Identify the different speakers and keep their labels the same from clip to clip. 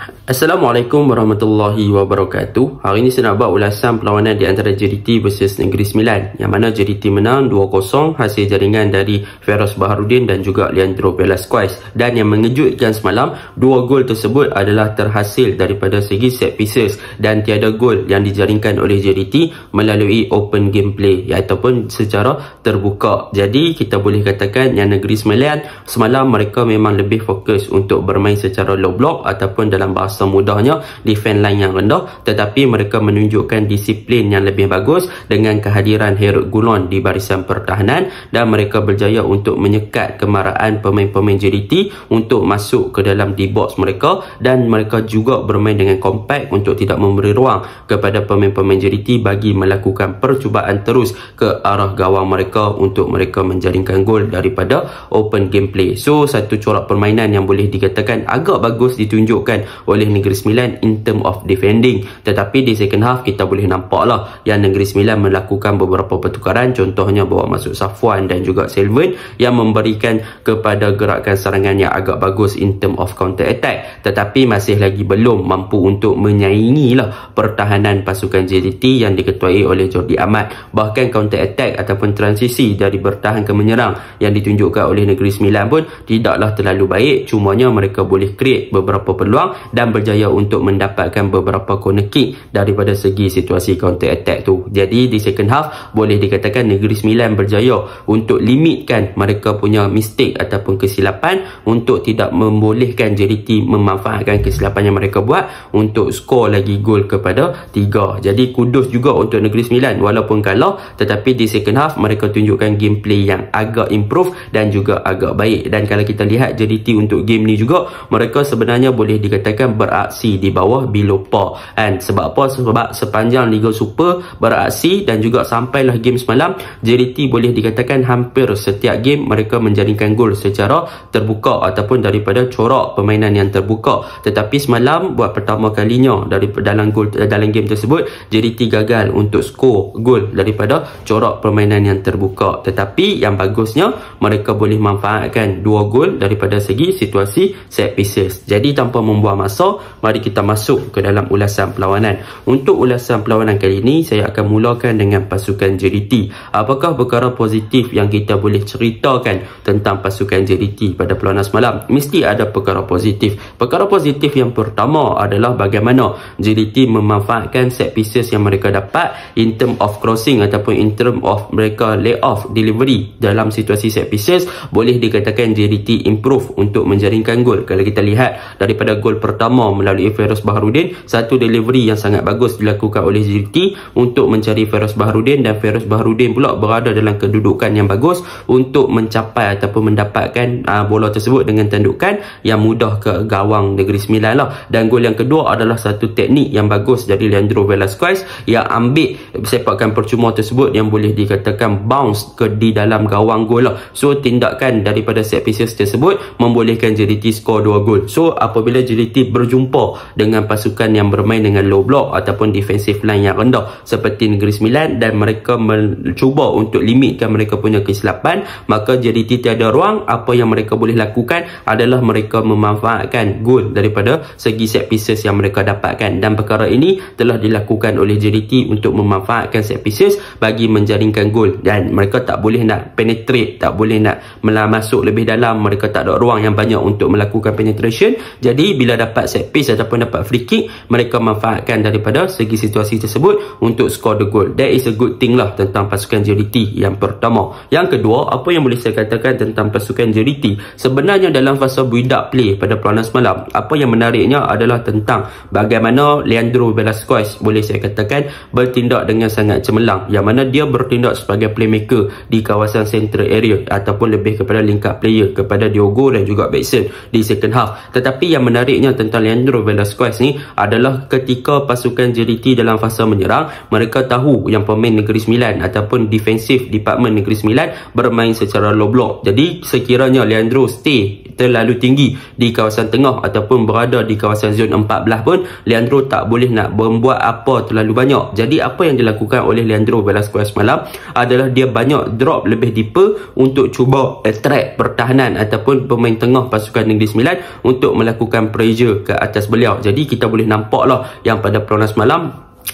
Speaker 1: Assalamualaikum warahmatullahi wabarakatuh. Hari ini saya nak buat ulasan perlawanan di antara JDT versus Negeri Sembilan, yang mana JDT menang 2-0 hasil jaringan dari Feroz Baharudin dan juga Leandro Velasquez. Dan yang mengejutkan semalam, dua gol tersebut adalah terhasil daripada segi set pieces dan tiada gol yang dijaringkan oleh JDT melalui open gameplay ataupun secara terbuka. Jadi kita boleh katakan yang Negeri Sembilan semalam mereka memang lebih fokus untuk bermain secara low block ataupun dalam bahasa mudahnya defend line yang rendah, tetapi mereka menunjukkan disiplin yang lebih bagus dengan kehadiran Herod Gulon di barisan pertahanan, dan mereka berjaya untuk menyekat kemarahan pemain-pemain JDT untuk masuk ke dalam D-box mereka, dan mereka juga bermain dengan compact untuk tidak memberi ruang kepada pemain-pemain JDT bagi melakukan percubaan terus ke arah gawang mereka untuk mereka menjaringkan gol daripada open gameplay. So satu corak permainan yang boleh dikatakan agak bagus ditunjukkan oleh Negeri Sembilan in term of defending, tetapi di second half kita boleh nampak lah yang Negeri Sembilan melakukan beberapa pertukaran, contohnya bawa masuk Safwan dan juga Selvan yang memberikan kepada gerakan serangan yang agak bagus in term of counter attack, tetapi masih lagi belum mampu untuk menyaingi lah pertahanan pasukan JDT yang diketuai oleh Jordi Amat. Bahkan counter attack ataupun transisi dari bertahan ke menyerang yang ditunjukkan oleh Negeri Sembilan pun tidaklah terlalu baik, cumanya mereka boleh create beberapa peluang dan berjaya untuk mendapatkan beberapa corner kick daripada segi situasi counter attack tu. Jadi di second half boleh dikatakan Negeri Sembilan berjaya untuk limitkan mereka punya mistake ataupun kesilapan untuk tidak membolehkan JDT memanfaatkan kesilapan yang mereka buat untuk skor lagi gol kepada 3. Jadi kudos juga untuk Negeri Sembilan, walaupun kalah tetapi di second half mereka tunjukkan gameplay yang agak improve dan juga agak baik. Dan kalau kita lihat JDT untuk game ni juga, mereka sebenarnya boleh dikatakan beraksi di bawah below par. And sebab apa? Sebab sepanjang Liga Super beraksi dan juga sampailah game semalam, JDT boleh dikatakan hampir setiap game mereka menjaringkan gol secara terbuka ataupun daripada corak permainan yang terbuka. Tetapi semalam buat pertama kalinya dalam game tersebut JDT gagal untuk skor gol daripada corak permainan yang terbuka. Tetapi yang bagusnya mereka boleh manfaatkan 2 gol daripada segi situasi set pieces. Jadi tanpa membuang masa, mari kita masuk ke dalam ulasan perlawanan. Untuk ulasan perlawanan kali ini, saya akan mulakan dengan pasukan JDT. Apakah perkara positif yang kita boleh ceritakan tentang pasukan JDT pada perlawanan semalam? Mesti ada perkara positif. Perkara positif yang pertama adalah bagaimana JDT memanfaatkan set pieces yang mereka dapat in term of crossing ataupun in term of mereka layoff delivery dalam situasi set pieces. Boleh dikatakan JDT improve untuk menjaringkan gol. Kalau kita lihat daripada gol pertama melalui Feroz Baharudin, satu delivery yang sangat bagus dilakukan oleh JDT untuk mencari Feroz Baharudin, dan Feroz Baharudin pula berada dalam kedudukan yang bagus untuk mencapai ataupun mendapatkan bola tersebut dengan tandukan yang mudah ke gawang Negeri Sembilan lah. Dan gol yang kedua adalah satu teknik yang bagus dari Leandro Velasquez yang ambil sepakan percuma tersebut yang boleh dikatakan bounce ke di dalam gawang gol lah. So tindakan daripada set pieces tersebut membolehkan JDT skor 2 gol. So apabila JDT berjumpa dengan pasukan yang bermain dengan low block ataupun defensive line yang rendah seperti Negeri Sembilan dan mereka mencuba untuk limitkan mereka punya kesilapan, maka JDT tiada ruang. Apa yang mereka boleh lakukan adalah mereka memanfaatkan gol daripada segi set pieces yang mereka dapatkan, dan perkara ini telah dilakukan oleh JDT untuk memanfaatkan set pieces bagi menjaringkan gol, dan mereka tak boleh nak penetrate, tak boleh nak masuk lebih dalam, mereka tak ada ruang yang banyak untuk melakukan penetration. Jadi bila dapat set piece ataupun dapat free kick, mereka manfaatkan daripada segi situasi tersebut untuk score the goal. That is a good thing lah tentang pasukan JDT yang pertama. Yang kedua, apa yang boleh saya katakan tentang pasukan JDT? Sebenarnya dalam fasa build up play pada perlawanan semalam, apa yang menariknya adalah tentang bagaimana Leandro Velasquez boleh saya katakan bertindak dengan sangat cemerlang, yang mana dia bertindak sebagai playmaker di kawasan central area ataupun lebih kepada link up player kepada Diogo dan juga Baxter di second half. Tetapi yang menariknya tentang Leandro Velasquez ni adalah ketika pasukan JDT dalam fasa menyerang, mereka tahu yang pemain Negeri Sembilan ataupun defensive department Negeri Sembilan bermain secara low block. Jadi sekiranya Leandro stay terlalu tinggi di kawasan tengah ataupun berada di kawasan zon 14 pun, Leandro tak boleh nak membuat apa terlalu banyak. Jadi apa yang dilakukan oleh Leandro Velasquez malam adalah dia banyak drop lebih deeper untuk cuba attract pertahanan ataupun pemain tengah pasukan Negeri Sembilan untuk melakukan pressure ke atas beliau. Jadi kita boleh nampaklah yang pada perlawanan semalam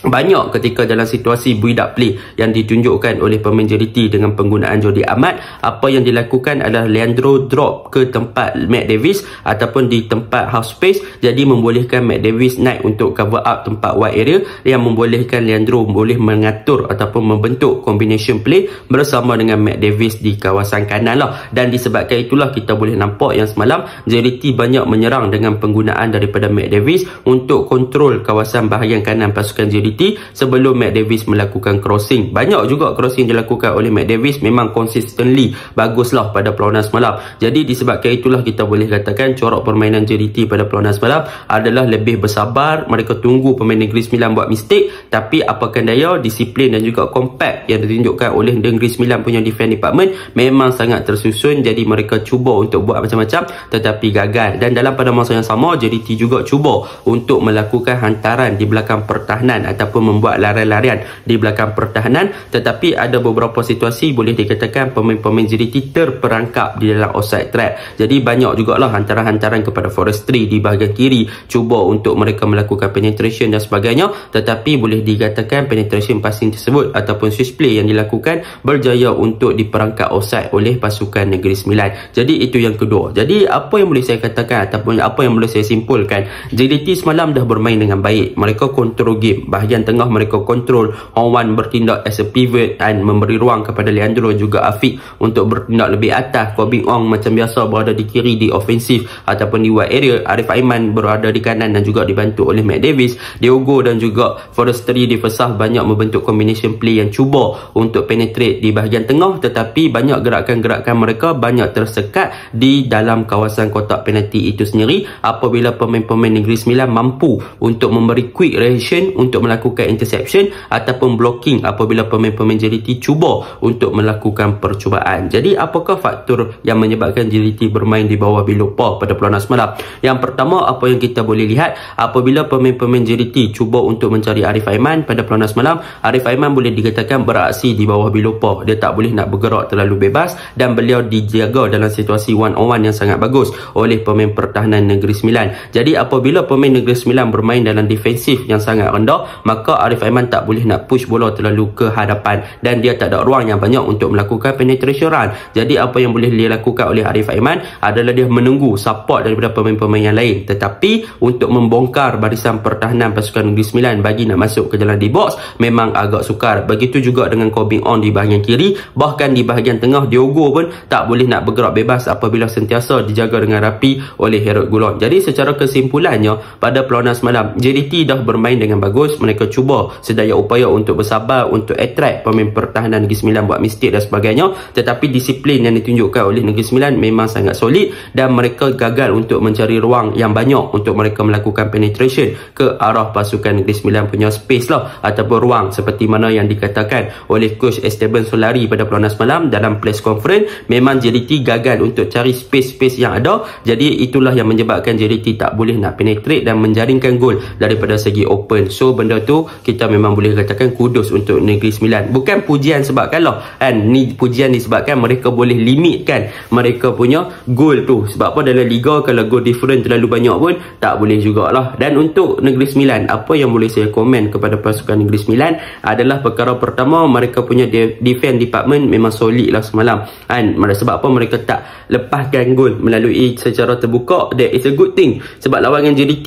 Speaker 1: banyak ketika dalam situasi build up play yang ditunjukkan oleh pemain JDT dengan penggunaan Jordi Amat, apa yang dilakukan adalah Leandro drop ke tempat Matt Davis ataupun di tempat half space, jadi membolehkan Matt Davis naik untuk cover up tempat wide area yang membolehkan Leandro boleh mengatur ataupun membentuk combination play bersama dengan Matt Davis di kawasan kanan lah. Dan disebabkan itulah kita boleh nampak yang semalam JDT banyak menyerang dengan penggunaan daripada Matt Davis untuk kontrol kawasan bahagian kanan pasukan JDT sebelum Matt Davis melakukan crossing. Banyak juga crossing dilakukan oleh Matt Davis, memang consistently baguslah pada perlawanan semalam. Jadi disebabkan itulah kita boleh katakan corak permainan JDT pada perlawanan semalam adalah lebih bersabar. Mereka tunggu pemain Negeri Sembilan buat mistake, tapi apakan daya, disiplin dan juga compact yang ditunjukkan oleh Negeri Sembilan punya defense department memang sangat tersusun. Jadi mereka cuba untuk buat macam-macam tetapi gagal. Dan dalam pada masa yang sama JDT juga cuba untuk melakukan hantaran di belakang pertahanan ataupun membuat larian-larian di belakang pertahanan, tetapi ada beberapa situasi boleh dikatakan pemain-pemain JDT terperangkap di dalam offside trap. Jadi banyak jugalah hantaran-hantaran kepada Forestry di bahagian kiri, cuba untuk mereka melakukan penetration dan sebagainya, tetapi boleh dikatakan penetration passing tersebut ataupun switch play yang dilakukan berjaya untuk diperangkap offside oleh pasukan Negeri Sembilan. Jadi itu yang kedua. Jadi apa yang boleh saya katakan ataupun apa yang boleh saya simpulkan, JDT semalam dah bermain dengan baik. Mereka kontrol game. Bahagian tengah mereka kontrol. Hong Wan bertindak as a pivot dan memberi ruang kepada Leandro juga Afiq untuk bertindak lebih atas. Koh Bing Ong macam biasa berada di kiri di ofensif ataupun di wide area. Arif Aiman berada di kanan dan juga dibantu oleh Matt Davis. Diogo dan juga Forestry di first half banyak membentuk combination play yang cuba untuk penetrate di bahagian tengah, tetapi banyak gerakan-gerakan mereka banyak tersekat di dalam kawasan kotak penalti itu sendiri apabila pemain-pemain Negeri Sembilan mampu untuk memberi quick reaction untuk melakukan interception ataupun blocking apabila pemain-pemain JDT cuba untuk melakukan percubaan. Jadi apakah faktor yang menyebabkan JDT bermain di bawah below par pada perlawanan semalam? Yang pertama, apa yang kita boleh lihat apabila pemain-pemain JDT cuba untuk mencari Arif Aiman pada perlawanan semalam, Arif Aiman boleh dikatakan beraksi di bawah below par. Dia tak boleh nak bergerak terlalu bebas dan beliau dijaga dalam situasi one on one yang sangat bagus oleh pemain pertahanan Negeri Sembilan. Jadi apabila pemain Negeri Sembilan bermain dalam defensif yang sangat rendah, maka Arif Aiman tak boleh nak push bola terlalu ke hadapan dan dia tak ada ruang yang banyak untuk melakukan penetration run. Jadi apa yang boleh dia lakukan oleh Arif Aiman adalah dia menunggu support daripada pemain-pemain yang lain, tetapi untuk membongkar barisan pertahanan pasukan Negeri Sembilan bagi nak masuk ke dalam di box memang agak sukar. Begitu juga dengan Koh Bing Ong di bahagian kiri, bahkan di bahagian tengah Diogo pun tak boleh nak bergerak bebas apabila sentiasa dijaga dengan rapi oleh Harold Goulon. Jadi secara kesimpulannya pada perlawanan semalam JDT dah bermain dengan bagus. Mereka cuba sedaya upaya untuk bersabar untuk attract pemain pertahanan Negeri Sembilan buat mistake dan sebagainya, tetapi disiplin yang ditunjukkan oleh Negeri Sembilan memang sangat solid dan mereka gagal untuk mencari ruang yang banyak untuk mereka melakukan penetration ke arah pasukan Negeri Sembilan punya space lah ataupun ruang, seperti mana yang dikatakan oleh coach Esteban Solari pada perlawanan semalam dalam press conference. Memang JDT gagal untuk cari space-space yang ada, jadi itulah yang menyebabkan JDT tak boleh nak penetrate dan menjaringkan gol daripada segi open. So benda tu kita memang boleh katakan kudos untuk Negeri Sembilan. Bukan pujian sebab kalah kan, ni pujian disebabkan mereka boleh limitkan mereka punya gol tu. Sebab apa dalam liga kalau gol different terlalu banyak pun tak boleh jugalah. Dan untuk Negeri Sembilan, apa yang boleh saya komen kepada pasukan Negeri Sembilan adalah perkara pertama, mereka punya defense department memang solid lah semalam kan. Sebab apa mereka tak lepaskan gol melalui secara terbuka. That is a good thing, sebab lawan dengan JDT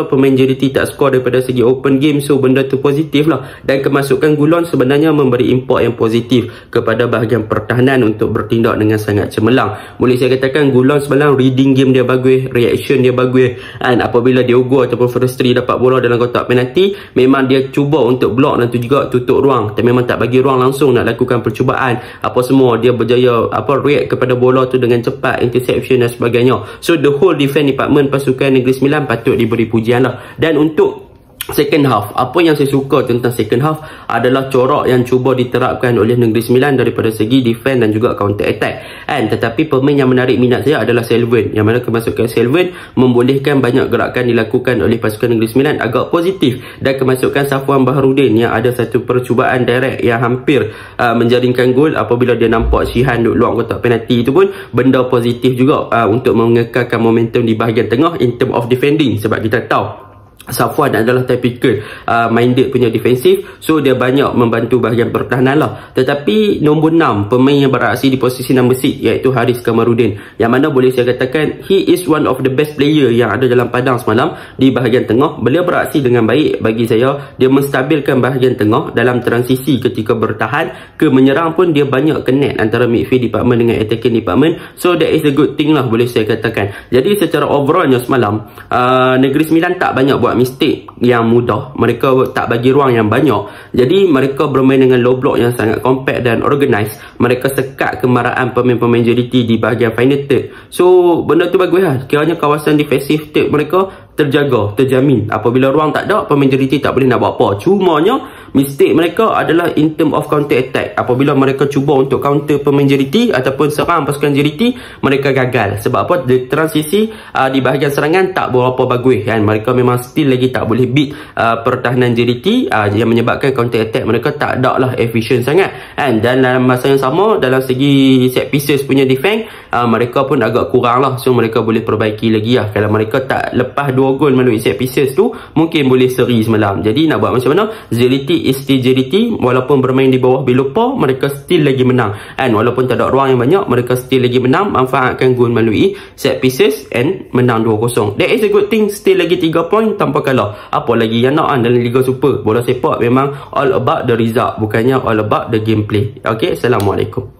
Speaker 1: pemain JDT tak skor daripada segi open game. So benda tu positif lah, dan kemasukan Goulon sebenarnya memberi import yang positif kepada bahagian pertahanan untuk bertindak dengan sangat cemerlang. Boleh saya katakan Goulon semalam reading game dia bagus, reaction dia bagus, dan apabila Diogo ataupun Forestry dapat bola dalam kotak penalti, memang dia cuba untuk block dan tu juga tutup ruang, tapi memang tak bagi ruang langsung nak lakukan percubaan apa semua. Dia berjaya react kepada bola tu dengan cepat, interception dan sebagainya. So the whole defense department pasukan Negeri Sembilan patut diberi pujian lah. Dan untuk second half. Apa yang saya suka tentang second half adalah corak yang cuba diterapkan oleh Negeri Sembilan daripada segi defense dan juga counter attack. Tetapi pemain yang menarik minat saya adalah Selvan, yang mana kemasukan Selvan membolehkan banyak gerakan dilakukan oleh pasukan Negeri Sembilan agak positif, dan kemasukan Safwan Baharudin yang ada satu percubaan direct yang hampir menjaringkan gol apabila dia nampak Shihan duduk luar kotak penalti, itu pun benda positif juga untuk mengekalkan momentum di bahagian tengah in term of defending. Sebab kita tahu Safwan adalah typical minded punya defensif, so dia banyak membantu bahagian pertahanan lah. Tetapi nombor 6 pemain yang beraksi di posisi nombor 6 iaitu Haris Kamarudin, yang mana boleh saya katakan he is one of the best player yang ada dalam padang semalam di bahagian tengah. Beliau beraksi dengan baik bagi saya. Dia menstabilkan bahagian tengah dalam transisi ketika bertahan ke menyerang pun dia banyak connect antara midfield department dengan attacking department, so that is a good thing lah boleh saya katakan. Jadi secara overallnya semalam Negeri Sembilan tak banyak buat mistake yang mudah, mereka tak bagi ruang yang banyak, jadi mereka bermain dengan low block yang sangat compact dan organised. Mereka sekat kemarahan pemain-pemain JDT di bahagian final third, so benda tu bagus lah. Kiranya kawasan defensif third mereka terjaga, terjamin. Apabila ruang tak ada, pemain JDT tak boleh nak buat apa. Cumanya mistake mereka adalah in term of counter attack. Apabila mereka cuba untuk counter pemain JDT ataupun serang pasukan JDT, mereka gagal. Sebab apa? Transisi di bahagian serangan tak berapa bagus kan. Mereka memang still lagi tak boleh beat pertahanan JDT, yang menyebabkan counter attack mereka tak ada lah efisien sangat kan. Dan dalam masa yang sama, dalam segi set pieces punya defense, mereka pun agak kurang lah. So mereka boleh perbaiki lagi lah. Kalau mereka tak lepas 2 gol melalui set pieces tu, mungkin boleh seri semalam. Jadi nak buat macam mana? JDT is still JDT, walaupun bermain di bawah Belopa, mereka still lagi menang. And walaupun tak ada ruang yang banyak, mereka still lagi menang, manfaatkan gol melalui set pieces and menang 2-0. That is a good thing. Still lagi 3 point tanpa kalah. Apa lagi yang nak dalam Liga Super? Bola sepak memang all about the result, bukannya all about the gameplay. Okay, Assalamualaikum.